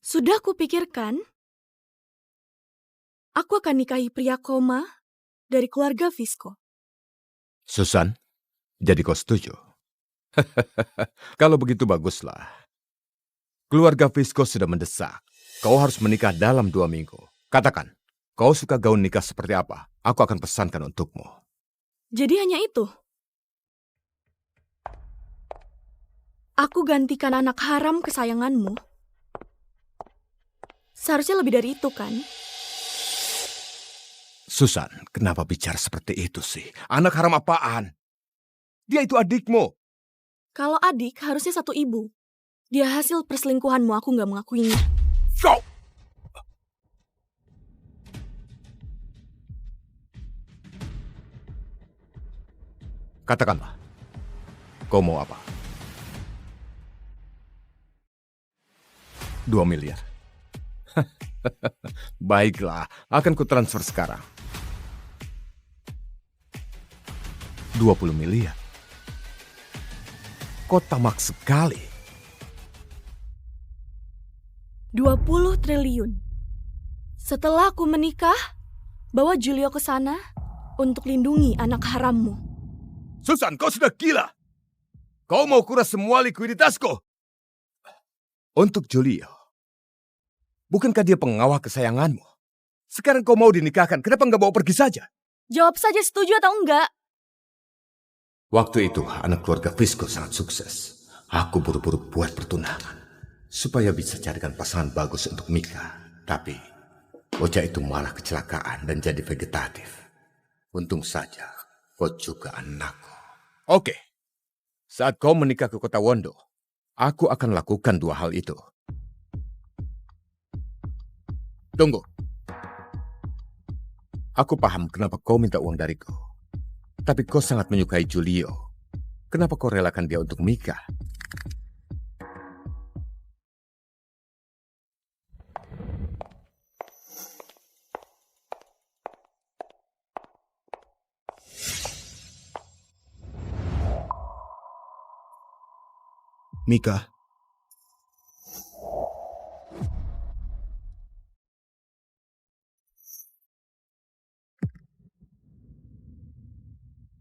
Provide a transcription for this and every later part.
Sudah kupikirkan, aku akan nikahi pria koma dari keluarga Visco. Susan, jadi kau setuju? Kalau begitu baguslah. Keluarga Visco sudah mendesak. Kau harus menikah dalam 2 minggu. Katakan, kau suka gaun nikah seperti apa? Aku akan pesankan untukmu. Jadi hanya itu. Aku gantikan anak haram kesayanganmu. Seharusnya lebih dari itu, kan? Susan, kenapa bicara seperti itu sih? Anak haram apaan? Dia itu adikmu. Kalau adik, harusnya satu ibu. Dia hasil perselingkuhanmu, aku nggak mengakuinya. Kau! Katakanlah, kau mau apa? 2 miliar. Baiklah, akan kutransfer sekarang. 20 miliar. Kau tamak sekali. 20 triliun. Setelah aku menikah, bawa Julio ke sana untuk lindungi anak harammu. Susan, kau sudah gila. Kau mau kuras semua likuiditasku. Untuk Julio. Bukankah dia pengawal kesayanganmu? Sekarang kau mau dinikahkan, kenapa nggak bawa pergi saja? Jawab saja setuju atau enggak. Waktu itu, anak keluarga Visco sangat sukses. Aku buru-buru buat pertunangan. Supaya bisa carikan pasangan bagus untuk Mika. Tapi, bocah itu malah kecelakaan dan jadi vegetatif. Untung saja, kau juga anakku. Oke, saat kau menikah ke kota Wondo, aku akan lakukan 2 hal itu. Tunggu. Aku paham kenapa kau minta uang dariku. Tapi kau sangat menyukai Julio. Kenapa kau relakan dia untuk Mika? Mika.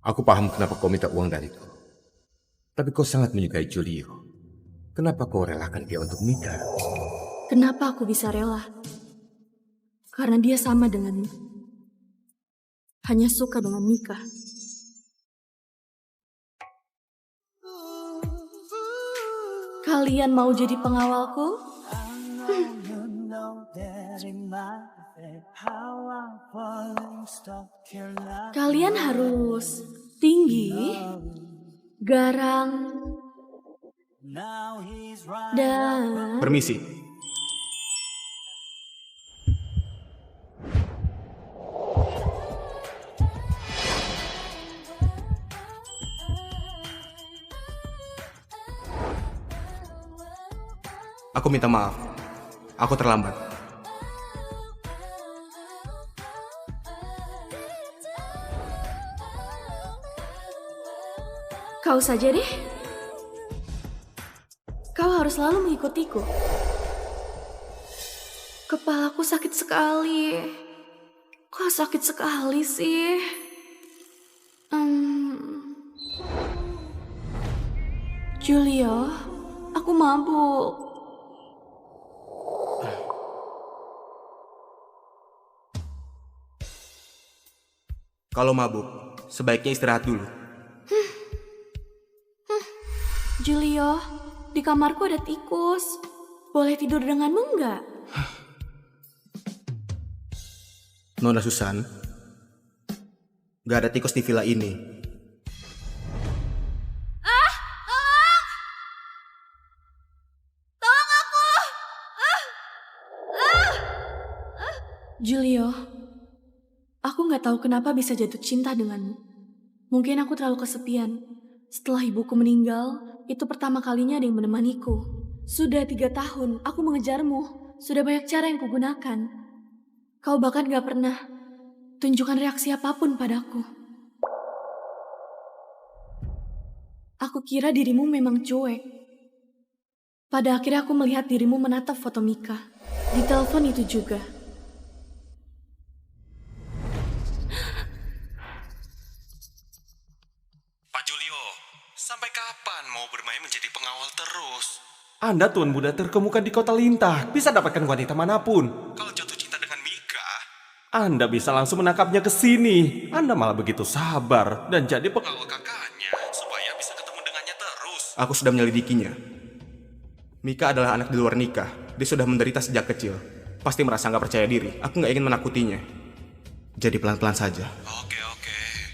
Aku paham kenapa kau minta uang dariku. Tapi kau sangat menyukai Julio. Kenapa kau relakan dia untuk Mika? Kenapa aku bisa rela? Karena dia sama denganmu. Hanya suka dengan Mika. Kalian mau jadi pengawalku? Kalian harus tinggi, garang, dan... Permisi. Aku minta maaf. Aku terlambat. Kau saja deh. Kau harus selalu mengikutiku. Kepalaku sakit sekali. Kok sakit sekali sih? Julio, aku mabuk. Kalau mabuk, sebaiknya istirahat dulu. Julio, di kamarku ada tikus. Boleh tidur denganmu enggak? Nona Susan, gak ada tikus di villa ini. Julio, aku nggak tahu kenapa bisa jatuh cinta denganmu. Mungkin aku terlalu kesepian. Setelah ibuku meninggal, itu pertama kalinya ada yang menemaniku. Sudah 3 tahun aku mengejarmu. Sudah banyak cara yang kugunakan. Kau bahkan gak pernah tunjukkan reaksi apapun padaku. Aku kira dirimu memang cuek. Pada akhirnya aku melihat dirimu menatap foto Mika. Di telepon itu juga. Pak Julio, sampai kapan mau bermain menjadi pengawal terus? Anda tuan muda terkemuka di kota Lintah, bisa dapatkan wanita manapun. Kalau jatuh cinta dengan Mika, Anda bisa langsung menangkapnya ke sini. Anda malah begitu sabar dan jadi pengawal kakaknya supaya bisa ketemu dengannya terus. Aku sudah menyelidikinya. Mika adalah anak di luar nikah. Dia sudah menderita sejak kecil. Pasti merasa nggak percaya diri. Aku nggak ingin menakutinya. Jadi pelan-pelan saja. Oke.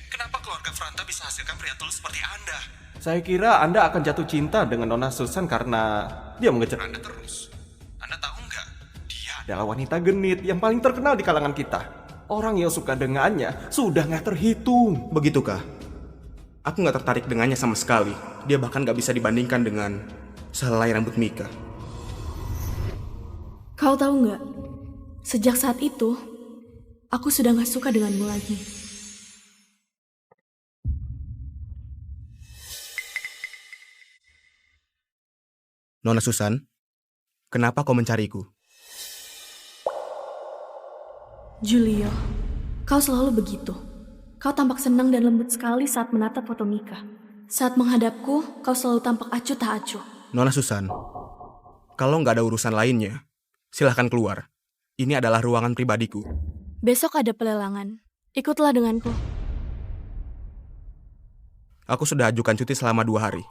Kenapa keluarga Franta bisa hasilkan pria tulus seperti Anda? Saya kira Anda akan jatuh cinta dengan Nona Susan karena dia mengejar Anda terus. Anda tahu nggak? Dia adalah wanita genit yang paling terkenal di kalangan kita. Orang yang suka dengannya sudah nggak terhitung. Begitukah? Aku nggak tertarik dengannya sama sekali. Dia bahkan nggak bisa dibandingkan dengan sehelai rambut Mika. Kau tahu nggak? Sejak saat itu, aku sudah nggak suka denganmu lagi. Nona Susan, kenapa kau mencariku? Julio, kau selalu begitu. Kau tampak senang dan lembut sekali saat menatap foto Mika. Saat menghadapku, kau selalu tampak acuh tak acuh. Nona Susan, kalau nggak ada urusan lainnya, silahkan keluar. Ini adalah ruangan pribadiku. Besok ada pelelangan. Ikutlah denganku. Aku sudah ajukan cuti selama 2 hari.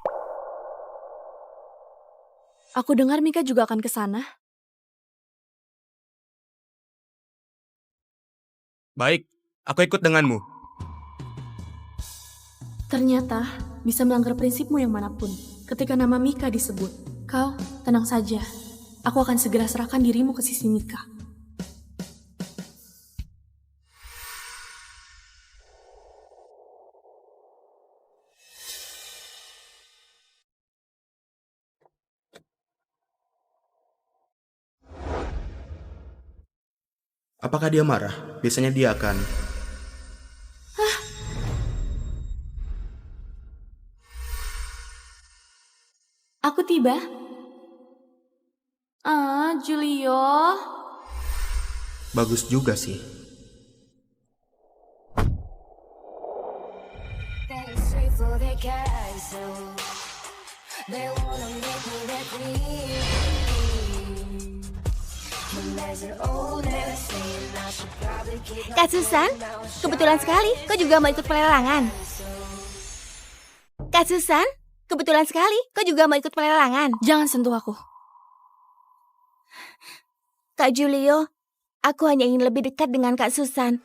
Aku dengar Mika juga akan ke sana. Baik, aku ikut denganmu. Ternyata bisa melanggar prinsipmu yang manapun. Ketika nama Mika disebut, kau tenang saja. Aku akan segera serahkan dirimu ke sisi Mika. Apakah dia marah? Biasanya dia akan... Aku tiba. Julio. Bagus juga sih. Kak Susan, kebetulan sekali kau juga mau ikut pelelangan. Kak Susan, kebetulan sekali kau juga mau ikut pelelangan. Jangan sentuh aku. Kak Julio, aku hanya ingin lebih dekat dengan Kak Susan.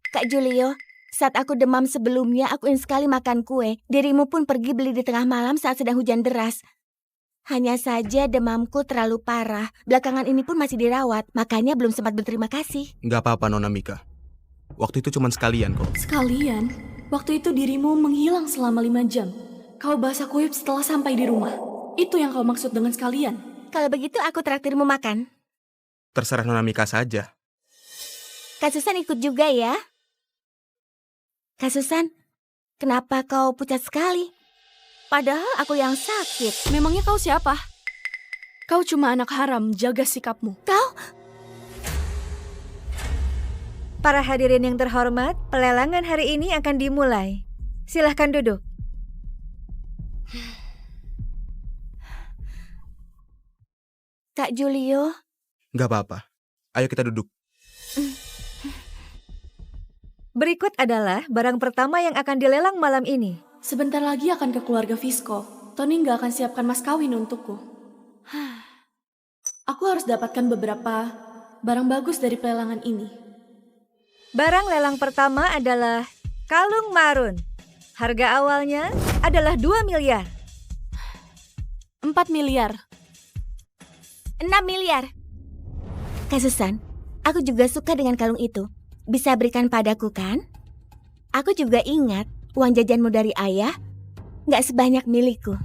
Kak Julio, saat aku demam sebelumnya, aku ingin sekali makan kue. Dirimu pun pergi beli di tengah malam saat sedang hujan deras. Hanya saja demamku terlalu parah. Belakangan ini pun masih dirawat, makanya belum sempat berterima kasih. Nggak apa-apa, Nona Mika. Waktu itu cuma sekalian kok. Sekalian? Waktu itu dirimu menghilang selama 5 jam. Kau basah kuyup setelah sampai di rumah. Itu yang kau maksud dengan sekalian? Kalau begitu aku traktirmu makan. Terserah Nona Mika saja. Kak Susan ikut juga ya. Kak Susan, kenapa kau pucat sekali? Padahal aku yang sakit. Memangnya kau siapa? Kau cuma anak haram, jaga sikapmu. Kau? Para hadirin yang terhormat, pelelangan hari ini akan dimulai. Silahkan duduk. Kak Julio. Nggak apa-apa. Ayo kita duduk. Berikut adalah barang pertama yang akan dilelang malam ini. Sebentar lagi akan ke keluarga Visco. Tony nggak akan siapkan mas kawin untukku. Aku harus dapatkan beberapa barang bagus dari pelelangan ini. Barang lelang pertama adalah kalung marun. Harga awalnya adalah 2 miliar. 4 miliar. 6 miliar. Kak Susan, aku juga suka dengan kalung itu. Bisa berikan padaku kan? Aku juga ingat uang jajanmu dari ayah gak sebanyak milikku.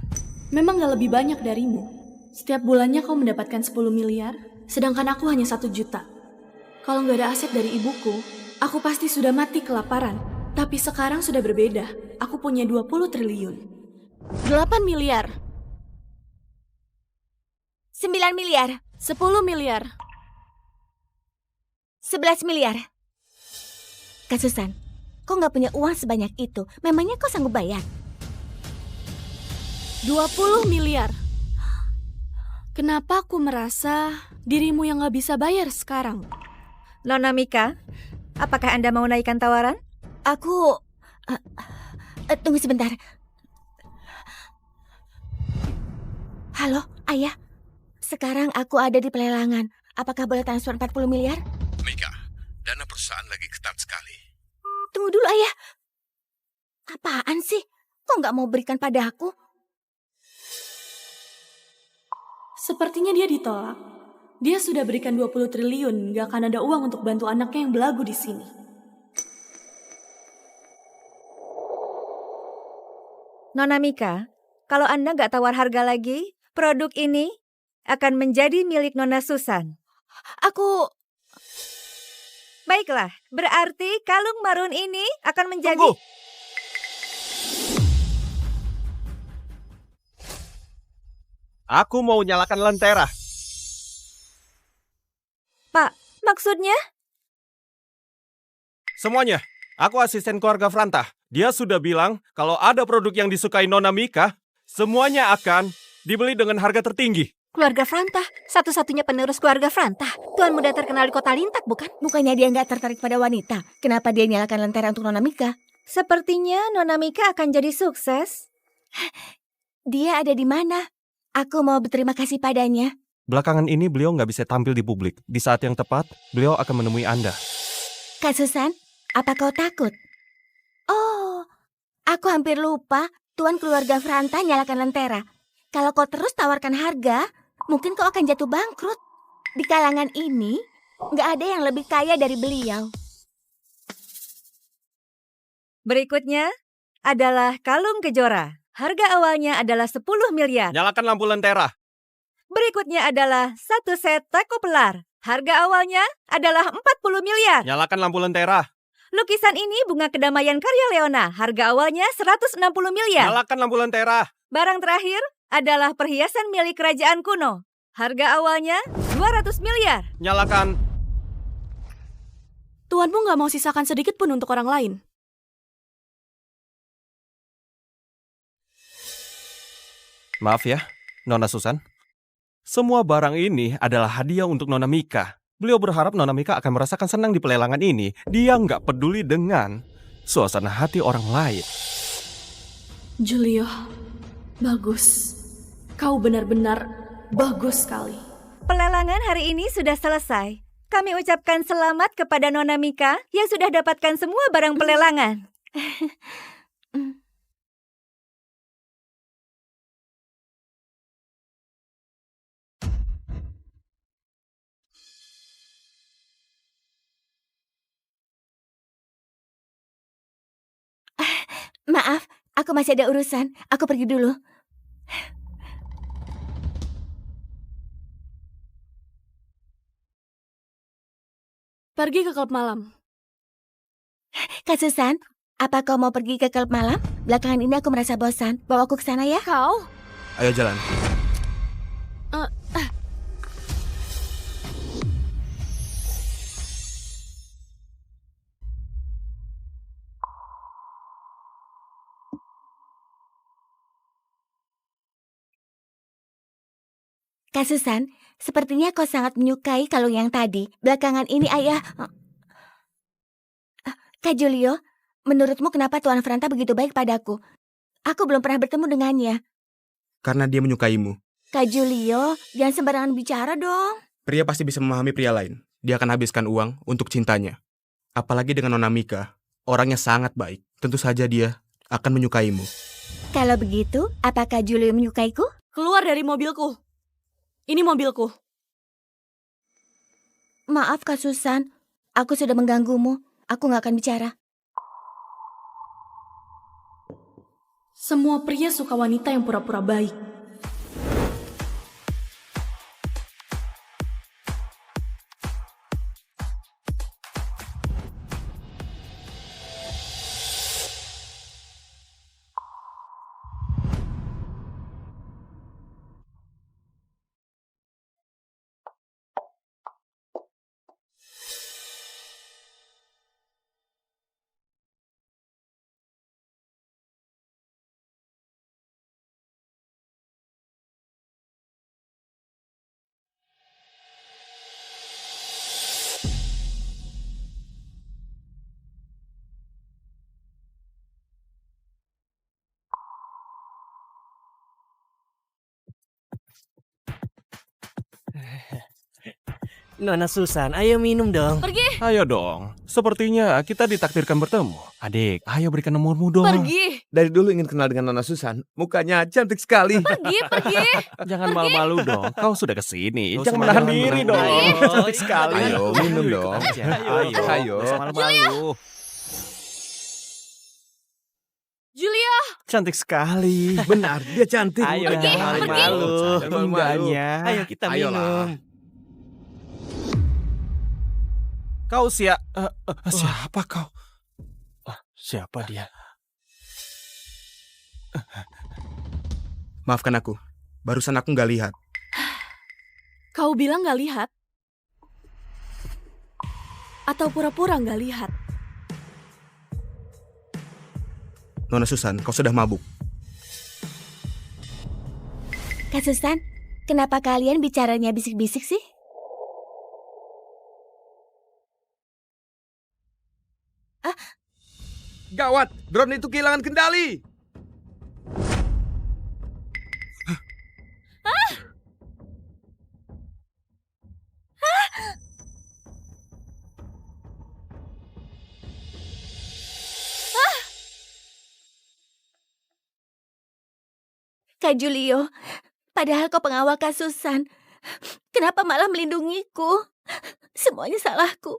Memang gak lebih banyak darimu. Setiap bulannya kau mendapatkan 10 miliar, sedangkan aku hanya 1 juta. Kalau gak ada aset dari ibuku, aku pasti sudah mati kelaparan. Tapi sekarang sudah berbeda. Aku punya 20 triliun. 8 miliar. 9 miliar. 10 miliar. 11 miliar. Kak Susan, kau nggak punya uang sebanyak itu. Memangnya kau sanggup bayar? 20 miliar. Kenapa aku merasa dirimu yang gak bisa bayar sekarang? Nona Mika, apakah Anda mau naikkan tawaran? Aku... tunggu sebentar. Halo, Ayah. Sekarang aku ada di pelelangan. Apakah boleh transfer 40 miliar? Mika, dana perusahaan lagi ketat sekali. Tunggu dulu, Ayah. Apaan sih? Kok nggak mau berikan padaku? Sepertinya dia ditolak. Dia sudah berikan 20 triliun, gak akan ada uang untuk bantu anaknya yang belagu di sini. Nona Mika, kalau Anda nggak tawar harga lagi, produk ini akan menjadi milik Nona Susan. Aku... Baiklah, berarti kalung marun ini akan menjadi... Tunggu! Aku mau nyalakan lentera. Pak, maksudnya? Semuanya, aku asisten keluarga Franta. Dia sudah bilang kalau ada produk yang disukai Nona Mika, semuanya akan dibeli dengan harga tertinggi. Keluarga Franta, satu-satunya penerus keluarga Franta. Tuan muda terkenal di kota Lintak, bukan? Bukannya dia nggak tertarik pada wanita? Kenapa dia nyalakan lentera untuk Nona Mika? Sepertinya Nona Mika akan jadi sukses. Dia ada di mana? Aku mau berterima kasih padanya. Belakangan ini beliau nggak bisa tampil di publik. Di saat yang tepat, beliau akan menemui Anda. Kak Susan, apa kau takut? Oh, aku hampir lupa. Tuan keluarga Franta nyalakan lentera. Kalau kau terus tawarkan harga, mungkin kau akan jatuh bangkrut. Di kalangan ini, nggak ada yang lebih kaya dari beliau. Berikutnya adalah kalung kejora. Harga awalnya adalah 10 miliar. Nyalakan lampu lentera. Berikutnya adalah satu set teko pelar. Harga awalnya adalah 40 miliar. Nyalakan lampu lentera. Lukisan ini bunga kedamaian karya Leona. Harga awalnya 160 miliar. Nyalakan lampu lentera. Barang terakhir adalah perhiasan milik kerajaan kuno. Harga awalnya 200 miliar. Nyalakan. Tuanmu gak mau sisakan sedikit pun untuk orang lain. Maaf ya, Nona Susan. Semua barang ini adalah hadiah untuk Nona Mika. Beliau berharap Nona Mika akan merasakan senang di pelelangan ini. Dia nggak peduli dengan suasana hati orang lain. Julio, bagus. Kau benar-benar bagus sekali. Pelelangan hari ini sudah selesai. Kami ucapkan selamat kepada Nona Mika yang sudah dapatkan semua barang pelelangan. Maaf, aku masih ada urusan. Aku pergi dulu. Pergi ke klub malam. Kak Susan, apa kau mau pergi ke klub malam? Belakangan ini aku merasa bosan. Bawa aku ke sana ya. Kau? Ayo jalan. Kak Susan, sepertinya kau sangat menyukai kalung yang tadi. Belakangan ini ayah... Kak Julio, menurutmu kenapa Tuan Franta begitu baik padaku? Aku belum pernah bertemu dengannya. Karena dia menyukaimu. Kak Julio, jangan sembarangan bicara dong. Pria pasti bisa memahami pria lain. Dia akan habiskan uang untuk cintanya. Apalagi dengan Nona Mika. Orangnya sangat baik. Tentu saja dia akan menyukaimu. Kalau begitu, apakah Julio menyukaiku? Keluar dari mobilku. Ini mobilku. Maaf Kak Susan, aku sudah mengganggumu. Aku gak akan bicara. Semua pria suka wanita yang pura-pura baik. Nona Susan, ayo minum dong. Pergi! Ayo dong, sepertinya kita ditakdirkan bertemu. Adik, ayo berikan nomormu dong. Pergi! Dari dulu ingin kenal dengan Nona Susan. Mukanya cantik sekali. Pergi! Jangan malu-malu dong, kau sudah kesini. Nggak usah Jangan menahan malu-malu. diri dong. Ayo. Cantik sekali. Ayo, minum dong. Ayo, Ayo. Nggak usah malu-malu. Julia! Cantik sekali. Benar, dia cantik. Ayo, Udah, jangan malu-malu. Jangan malu-malu. Indahnya. Ayo kita Ayolah. minum. Kau siapa kau? Siapa dia? Maafkan aku. Barusan aku nggak lihat. Kau bilang gak lihat? Atau pura-pura gak lihat? Nona Susan, kau sudah mabuk. Kak Susan, kenapa kalian bicaranya bisik-bisik sih? Gawat, drone itu kehilangan kendali. Kak Julio, padahal kau pengawal Kak Susan. Kenapa malah melindungiku? Semuanya salahku.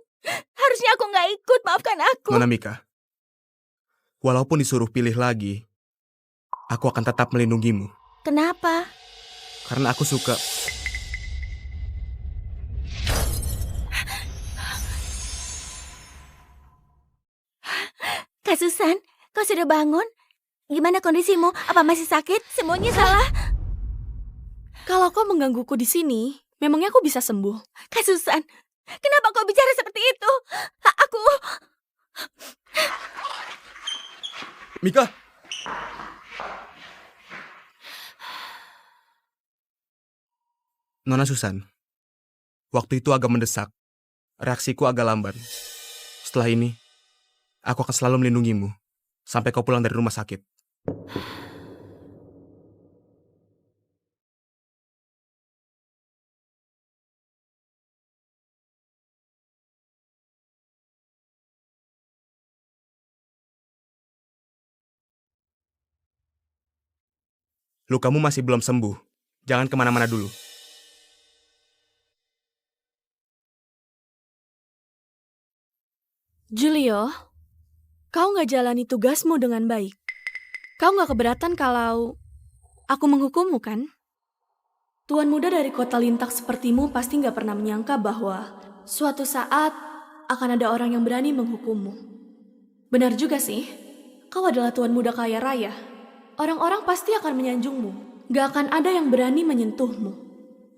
Harusnya aku nggak ikut, maafkan aku. Nona Mika, walaupun disuruh pilih lagi, aku akan tetap melindungimu. Kenapa? Karena aku suka. Kak Susan, kau sudah bangun? Gimana kondisimu? Apa masih sakit? Semuanya salah. Kalau kau menggangguku di sini, memangnya aku bisa sembuh? Kak Susan, kenapa kau bicara seperti itu? Aku... Mika! Nona Susan, waktu itu agak mendesak. Reaksiku agak lamban. Setelah ini, aku akan selalu melindungimu sampai kau pulang dari rumah sakit. Lukamu masih belum sembuh. Jangan kemana-mana dulu. Julio, kau nggak jalani tugasmu dengan baik. Kau nggak keberatan kalau aku menghukummu, kan? Tuan muda dari kota lintak sepertimu pasti nggak pernah menyangka bahwa suatu saat akan ada orang yang berani menghukummu. Benar juga sih, kau adalah tuan muda kaya raya. Orang-orang pasti akan menyanjungmu. Gak akan ada yang berani menyentuhmu.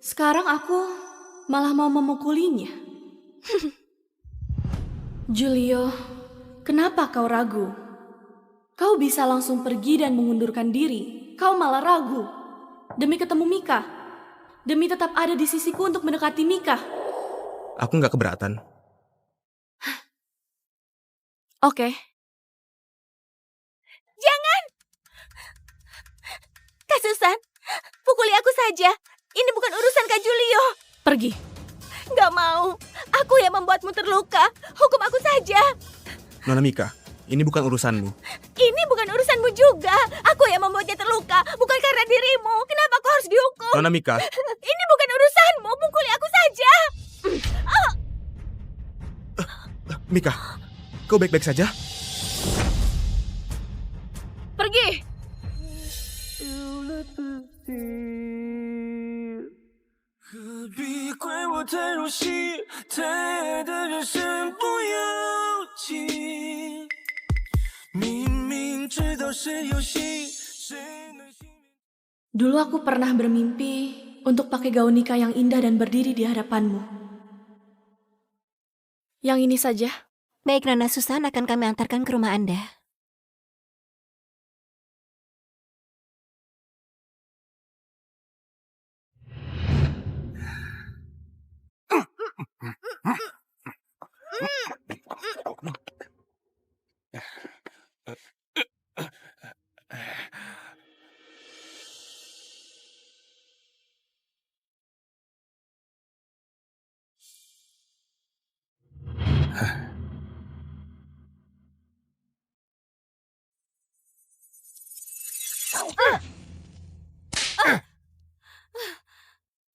Sekarang aku malah mau memukulinya. Julio, kenapa kau ragu? Kau bisa langsung pergi dan mengundurkan diri. Kau malah ragu. Demi ketemu Mika. Demi tetap ada di sisiku untuk mendekati Mika. Aku nggak keberatan. Oke. Jangan! Kak Susan, pukuli aku saja. Ini bukan urusan Kak Julio. Pergi. Gak mau. Aku yang membuatmu terluka. Hukum aku saja. Nona Mika, ini bukan urusanmu. Ini bukan urusanmu juga. Aku yang membuatnya terluka. Bukan karena dirimu. Kenapa kau harus dihukum? Nona Mika, Ini bukan urusanmu. Pukuli aku saja. Mika, kau baik-baik saja? Pergi. Dulu aku pernah bermimpi untuk pakai gaun nikah yang indah dan berdiri di hadapanmu. Yang ini saja. Baik, Nona Susan akan kami antarkan ke rumah Anda.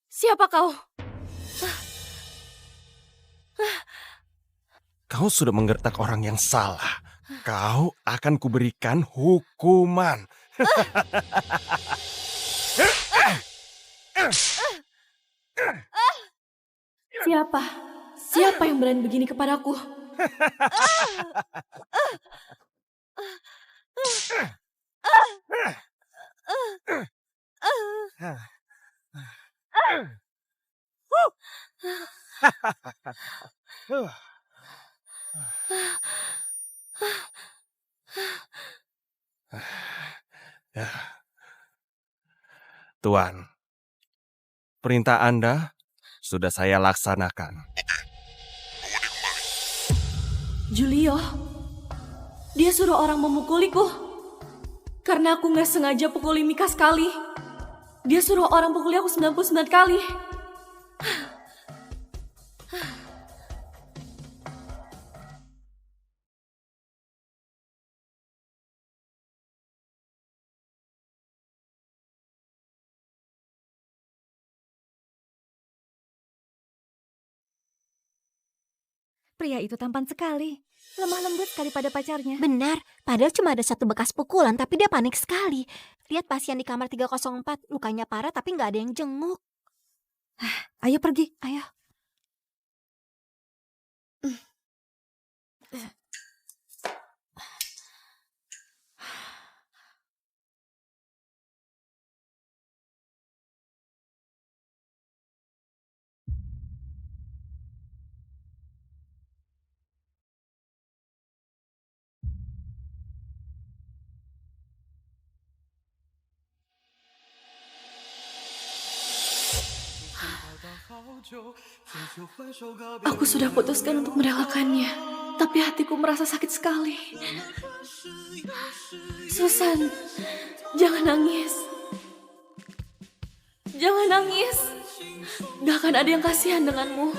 Siapa kau? Kau sudah menggertak orang yang salah. Kau akan kuberikan hukuman. Siapa? Siapa yang berani begini kepadaku? Tuan, perintah Anda sudah saya laksanakan. Julio, dia suruh orang memukuliku. Karena aku nggak sengaja pukuli Mika sekali. Dia suruh orang pukuli aku 99 kali. Pria itu tampan sekali. Lemah lembut sekali pada pacarnya. Benar, padahal cuma ada satu bekas pukulan, tapi dia panik sekali. Lihat pasien di kamar 304, lukanya parah tapi nggak ada yang jenguk. Ayo pergi, ayo. Aku sudah putuskan untuk merelakannya, tapi hatiku merasa sakit sekali. Susan, jangan nangis. Jangan nangis. Gak akan ada yang kasihan denganmu.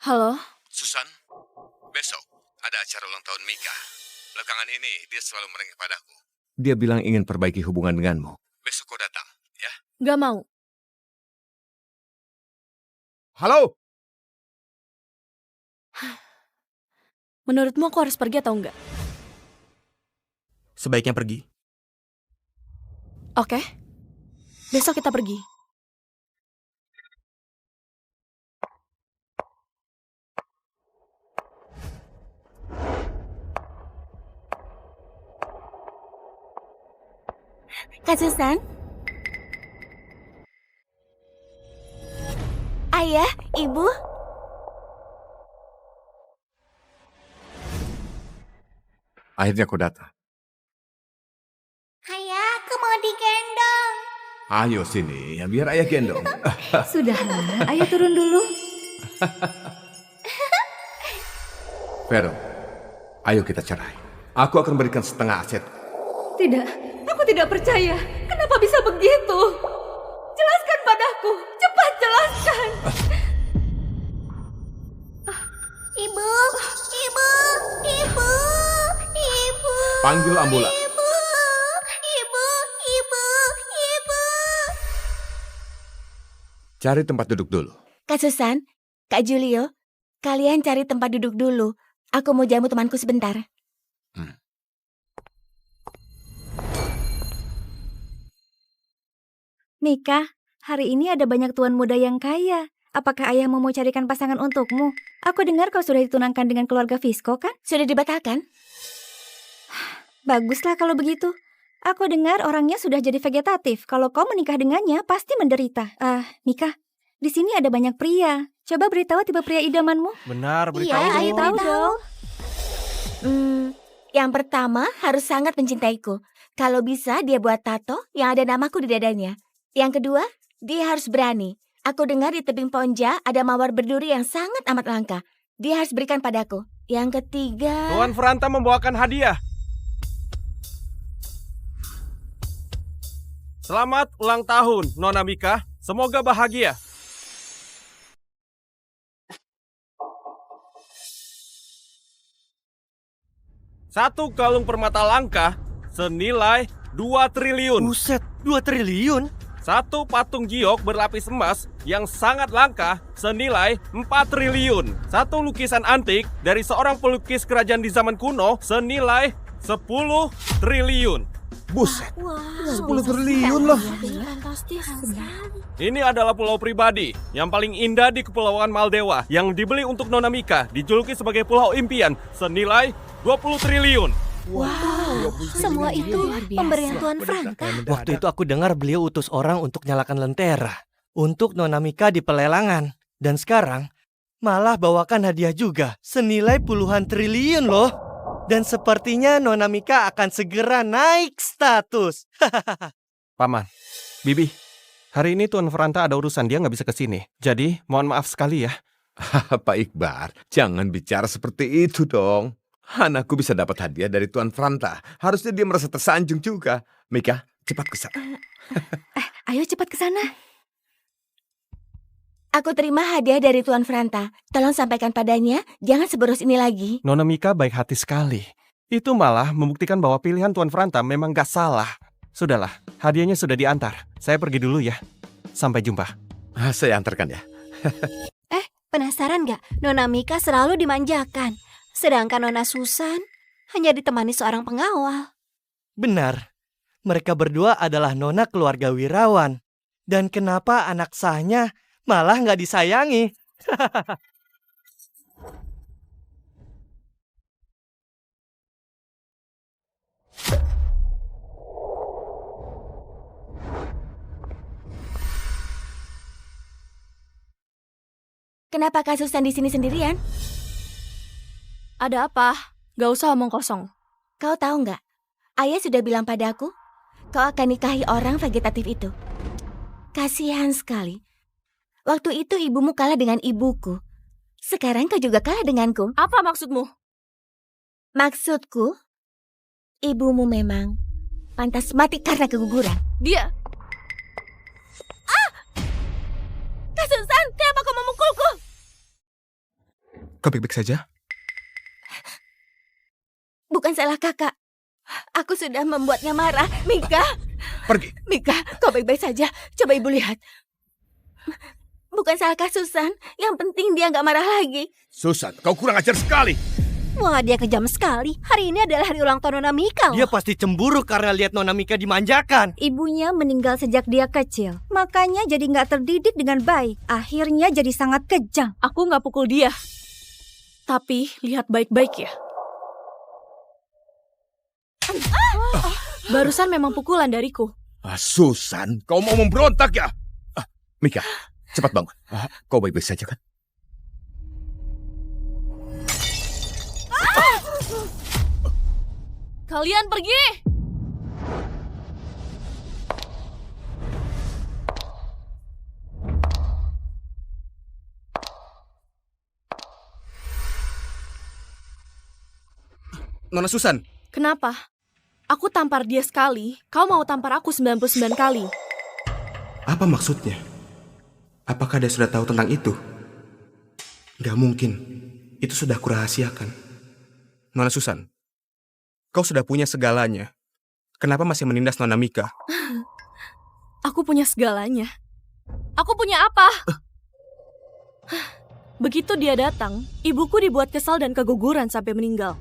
Halo? Susan, besok ada acara ulang tahun Mika. Belakangan ini dia selalu merengek padaku. Dia bilang ingin perbaiki hubungan denganmu. Besok kau datang, ya? Gak mau. Halo? Menurutmu aku harus pergi atau enggak? Sebaiknya pergi. Oke. Besok kita pergi. Kak Susan? Ayah, Ibu? Akhirnya kau datang. Ayah, aku mau digendong. Ayo sini, ya biar ayah gendong. Sudahlah, ayo turun dulu. Vero, ayo kita cerai. Aku akan berikan setengah aset. Tidak, aku tidak percaya. Kenapa bisa begitu? Jelaskan padaku, cepat jelaskan. Ibu, Ibu, Ibu, Ibu. Panggil ambulan. Ibu, Ibu, Ibu, Ibu. Cari tempat duduk dulu. Kak Susan, Kak Julio, kalian cari tempat duduk dulu. Aku mau jamu temanku sebentar. Mika, hari ini ada banyak tuan muda yang kaya. Apakah ayahmu mau carikan pasangan untukmu? Aku dengar kau sudah ditunangkan dengan keluarga Visco, kan? Sudah dibatalkan? Baguslah kalau begitu. Aku dengar orangnya sudah jadi vegetatif. Kalau kau menikah dengannya, pasti menderita. Mika, di sini ada banyak pria. Coba beritahu tipe pria idamanmu. Benar, beritahu Iya, ayo dong. beritahu. Yang pertama harus sangat mencintaiku. Kalau bisa dia buat tato yang ada namaku di dadanya. Yang kedua, dia harus berani. Aku dengar di tebing Ponja ada mawar berduri yang sangat amat langka. Dia harus berikan padaku. Yang ketiga... Tuan Franta membawakan hadiah. Selamat ulang tahun, Nona Mika. Semoga bahagia. Satu kalung permata langka senilai 2 triliun. Buset, 2 triliun? Satu patung giok berlapis emas yang sangat langka senilai 4 triliun. Satu lukisan antik dari seorang pelukis kerajaan di zaman kuno senilai 10 triliun. Buset, Wow, 10 triliun loh. fantastis. Ini adalah pulau pribadi yang paling indah di Kepulauan Maldewa yang dibeli untuk Nona Mika, dijuluki sebagai Pulau Impian, senilai 20 triliun. Wow, semua itu pemberian Tuan Franta. Waktu itu aku dengar beliau utus orang untuk nyalakan lentera untuk Nona Mika di pelelangan. Dan sekarang malah bawakan hadiah juga senilai puluhan triliun loh. Dan sepertinya Nona Mika akan segera naik status. Paman, Bibi, hari ini Tuan Franta ada urusan, dia nggak bisa kesini. Jadi, mohon maaf sekali ya. Pak Iqbar, jangan bicara seperti itu dong. Anakku bisa dapat hadiah dari Tuan Franta. Harusnya dia merasa tersanjung juga. Mika, cepat ke sana. Ayo cepat ke sana. Aku terima hadiah dari Tuan Franta. Tolong sampaikan padanya, jangan seboros ini lagi. Nona Mika baik hati sekali. Itu malah membuktikan bahwa pilihan Tuan Franta memang gak salah. Sudahlah, hadiahnya sudah diantar. Saya pergi dulu ya. Sampai jumpa. Saya antarkan ya. Penasaran gak? Nona Mika selalu dimanjakan. Sedangkan Nona Susan hanya ditemani seorang pengawal. Benar, mereka berdua adalah nona keluarga wirawan. Dan kenapa anak sahnya malah nggak disayangi? Kenapa Kak Susan di sini sendirian? Ada apa? Gak usah omong kosong. Kau tahu nggak? Ayah sudah bilang padaku, kau akan nikahi orang vegetatif itu. Kasihan sekali. Waktu itu ibumu kalah dengan ibuku. Sekarang kau juga kalah denganku. Apa maksudmu? Maksudku, ibumu memang pantas mati karena keguguran. Dia... Kak Susan, kenapa kau memukulku? Kau baik-baik saja? Bukan salah kakak. Aku sudah membuatnya marah. Mika, Pergi. Mika, kau baik-baik saja. Coba ibu lihat. Bukan salah Kak Susan. Yang penting dia nggak marah lagi. Susan, kau kurang ajar sekali. Wah, dia kejam sekali. Hari ini adalah hari ulang tahun Nona Mika. Dia pasti cemburu karena lihat Nona Mika dimanjakan. Ibunya meninggal sejak dia kecil. Makanya jadi nggak terdidik dengan baik. Akhirnya jadi sangat kejam. Aku nggak pukul dia. Tapi lihat baik-baik ya. Barusan memang pukulan dariku. Susan, kau mau memberontak ya? Mika, cepat bangun. Kau baik-baik saja kan? Kalian pergi! Nona Susan, Kenapa? Aku tampar dia sekali, kau mau tampar aku 99 kali. apa maksudnya? Apakah dia sudah tahu tentang itu? Gak mungkin. Itu sudah kurahasiakan. Nona Susan, kau sudah punya segalanya. Kenapa masih menindas Nona Mika? Aku punya segalanya. Aku punya apa? Begitu dia datang, ibuku dibuat kesal dan keguguran sampai meninggal.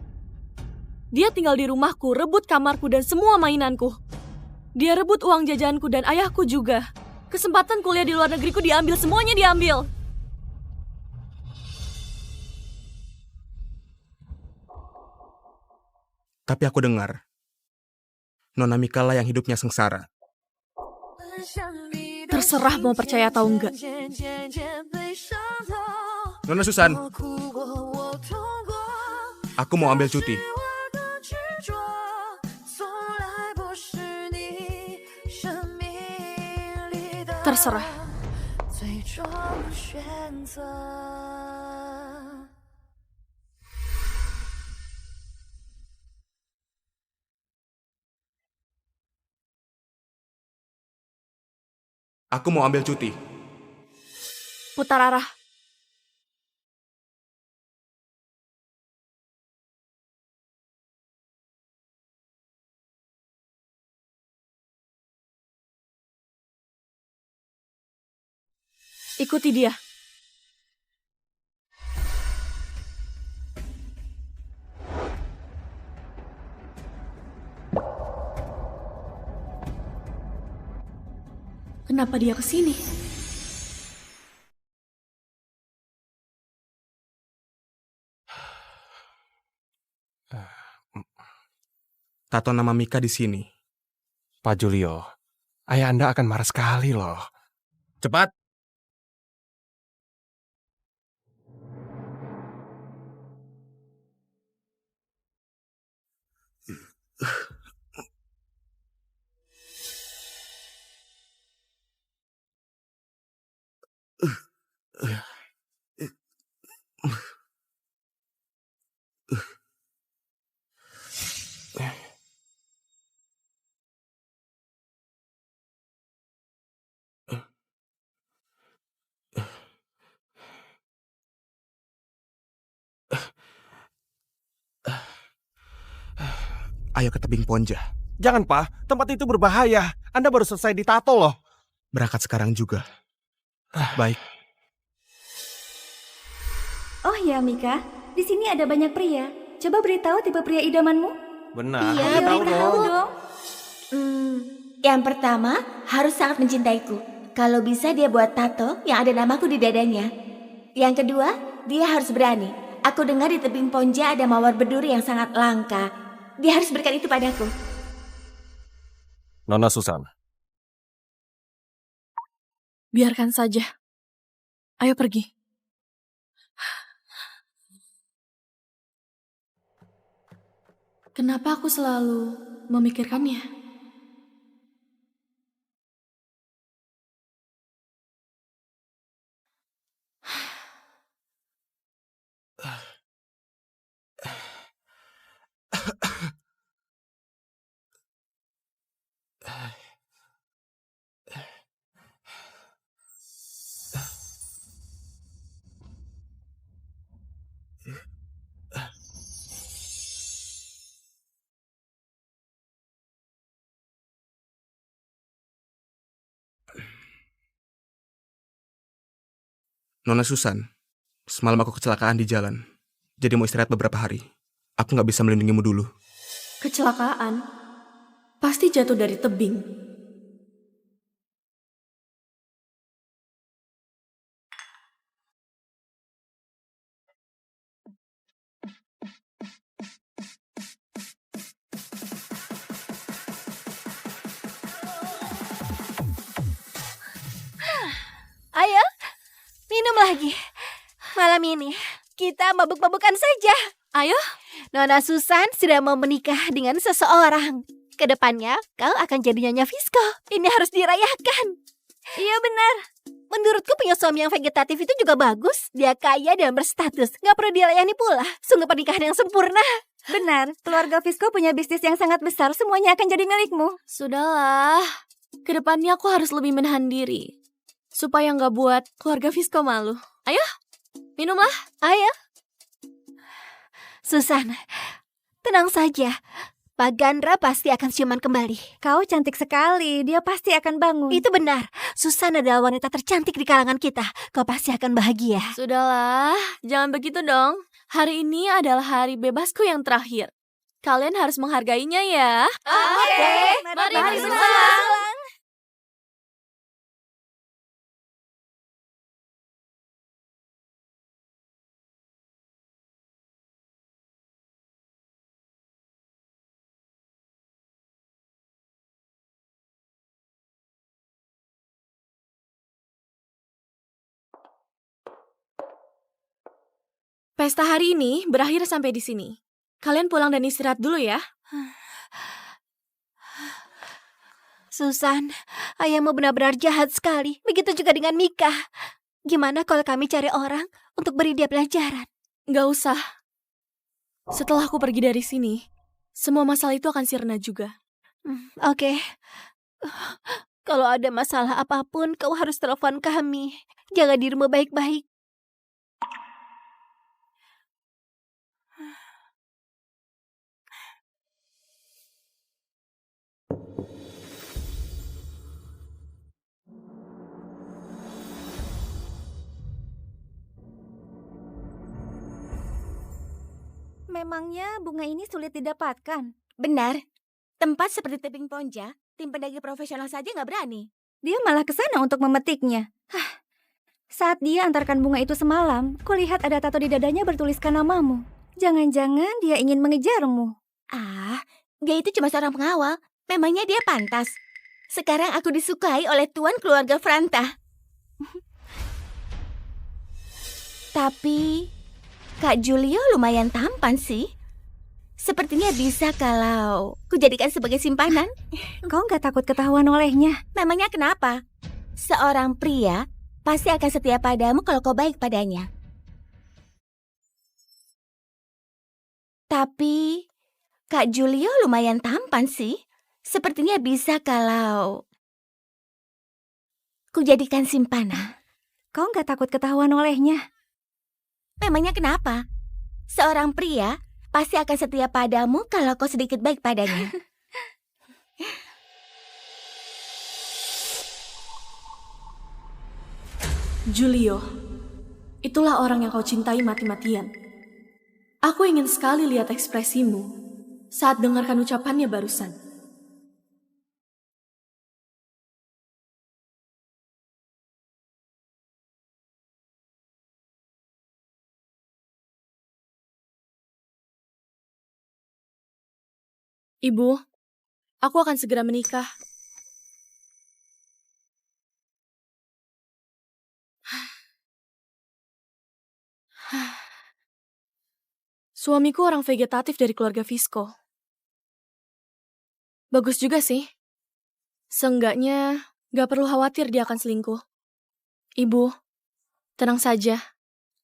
Dia tinggal di rumahku, rebut kamarku dan semua mainanku. Dia rebut uang jajanku dan ayahku juga. Kesempatan kuliah di luar negeriku diambil, semuanya diambil. Tapi aku dengar, Nona Mika lah yang hidupnya sengsara. Terserah mau percaya atau enggak. Nona Susan, aku mau ambil cuti. Terserah. Aku mau ambil cuti. Putar arah. Ikuti dia. Kenapa dia kesini? Tato nama Mika di sini. Pak Julio, ayah Anda akan marah sekali loh. Cepat. Ayo ke tebing Ponja. Jangan, Pak. Tempat itu berbahaya. Anda baru selesai ditato loh. Berangkat sekarang juga. Baik. Oh ya, Mika. Di sini ada banyak pria. Coba beritahu tipe pria idamanmu. Benar. Iya, Anda tahu beritahu dong. dong. Yang pertama, harus sangat mencintaiku. Kalau bisa dia buat tato yang ada namaku di dadanya. Yang kedua, dia harus berani. Aku dengar di tebing Ponja ada mawar berduri yang sangat langka. Dia harus berikan itu padaku. Nona Susan. Biarkan saja. Ayo pergi. Kenapa aku selalu memikirkannya? Nona Susan, semalam aku kecelakaan di jalan. Jadi mau istirahat beberapa hari. Aku nggak bisa melindungimu dulu. Kecelakaan? Pasti jatuh dari tebing. Ayo, minum lagi. Malam ini kita mabuk-mabukan saja. Ayo. Nona Susan sudah mau menikah dengan seseorang. Kedepannya kau akan jadi Nyonya Visco. Ini harus dirayakan. Iya benar. Menurutku punya suami yang vegetatif itu juga bagus. Dia kaya dan berstatus. Gak perlu dilayani pula. Sungguh pernikahan yang sempurna. Benar, keluarga Visco punya bisnis yang sangat besar. Semuanya akan jadi milikmu. Sudahlah. Kedepannya aku harus lebih menahan diri. Supaya nggak buat keluarga Visco malu. Ayo, minumlah. Ayo. Susan, tenang saja. Pak Gandra pasti akan siuman kembali. Kau cantik sekali, dia pasti akan bangun. Itu benar. Susan adalah wanita tercantik di kalangan kita. Kau pasti akan bahagia. Sudahlah, jangan begitu dong. Hari ini adalah hari bebasku yang terakhir. Kalian harus menghargainya ya. Oke, mari berselang. Pesta hari ini berakhir sampai di sini. Kalian pulang dan istirahat dulu ya. Susan, ayahmu benar-benar jahat sekali. Begitu juga dengan Mika. Gimana kalau kami cari orang untuk beri dia pelajaran? Nggak usah. Setelah aku pergi dari sini, semua masalah itu akan sirna juga. Oke. Kalau ada masalah apapun, kau harus telepon kami. Jaga dirimu baik-baik. Memangnya bunga ini sulit didapatkan? Benar, tempat seperti tebing Ponja, tim pendaki profesional saja nggak berani. Dia malah ke sana untuk memetiknya. Saat dia antarkan bunga itu semalam, kulihat ada tato di dadanya bertuliskan namamu. Jangan-jangan dia ingin mengejarmu. Ah, dia itu cuma seorang pengawal. Memangnya dia pantas. Sekarang aku disukai oleh tuan keluarga Franta. Tapi Kak Julio lumayan tampan sih. Sepertinya bisa kalau kujadikan sebagai simpanan. Kau nggak takut ketahuan olehnya? Memangnya kenapa? Seorang pria pasti akan setia padamu kalau kau baik padanya. Tapi Kak Julio lumayan tampan sih. Sepertinya bisa kalau kujadikan simpanan. Kau nggak takut ketahuan olehnya? Memangnya kenapa? Seorang pria pasti akan setia padamu kalau kau sedikit baik padanya. Julio, itulah orang yang kau cintai mati-matian. Aku ingin sekali lihat ekspresimu saat dengarkan ucapannya barusan. Ibu, aku akan segera menikah. Suamiku orang vegetatif dari keluarga Visco. Bagus juga sih. Seenggaknya gak perlu khawatir dia akan selingkuh. Ibu, tenang saja.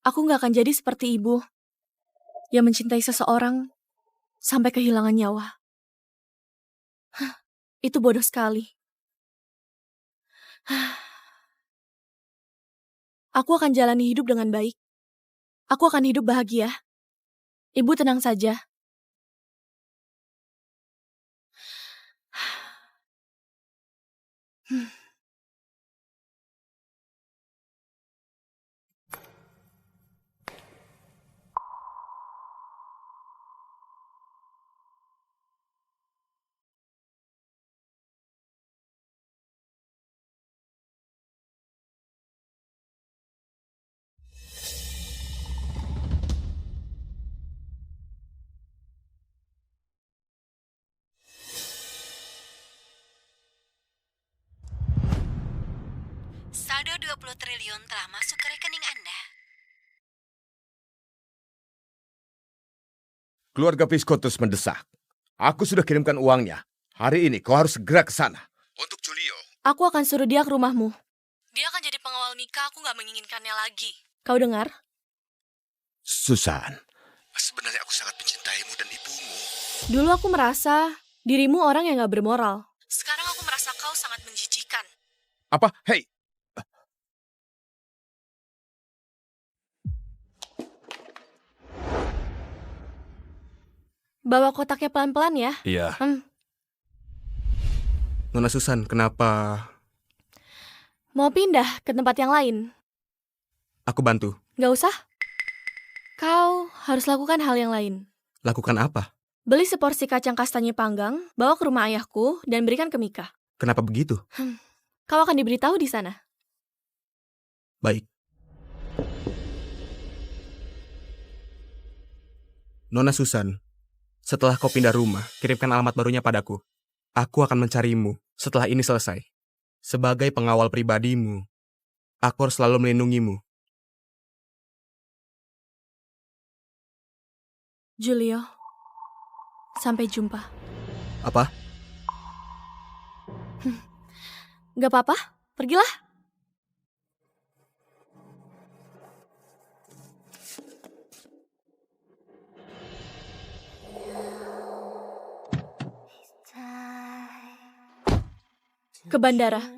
Aku gak akan jadi seperti ibu yang mencintai seseorang sampai kehilangan nyawa. Itu bodoh sekali. Aku akan jalani hidup dengan baik. Aku akan hidup bahagia. Ibu tenang saja. Saldo 20 triliun telah masuk ke rekening Anda. Keluarga Visco terus mendesak. Aku sudah kirimkan uangnya. Hari ini kau harus segera ke sana. Untuk Julio. Aku akan suruh dia ke rumahmu. Dia akan jadi pengawal Mika, aku gak menginginkannya lagi. Kau dengar? Susan, sebenarnya aku sangat mencintaimu dan ibumu. Dulu aku merasa dirimu orang yang gak bermoral. Sekarang aku merasa kau sangat menjijikan. Apa? Hei! Bawa kotaknya pelan-pelan ya. Iya. Nona Susan, kenapa Mau pindah ke tempat yang lain? aku bantu? Gak usah. Kau harus lakukan hal yang lain. Lakukan apa? Beli seporsi kacang kastanye panggang, bawa ke rumah ayahku, dan berikan ke Mika. Kenapa begitu? Kau akan diberitahu di sana. Baik. Nona Susan, setelah kau pindah rumah, kirimkan alamat barunya padaku. Aku akan mencarimu setelah ini selesai. Sebagai pengawal pribadimu, aku harus selalu melindungimu. Julio, sampai jumpa. Apa? Gak apa-apa, pergilah. ke bandara.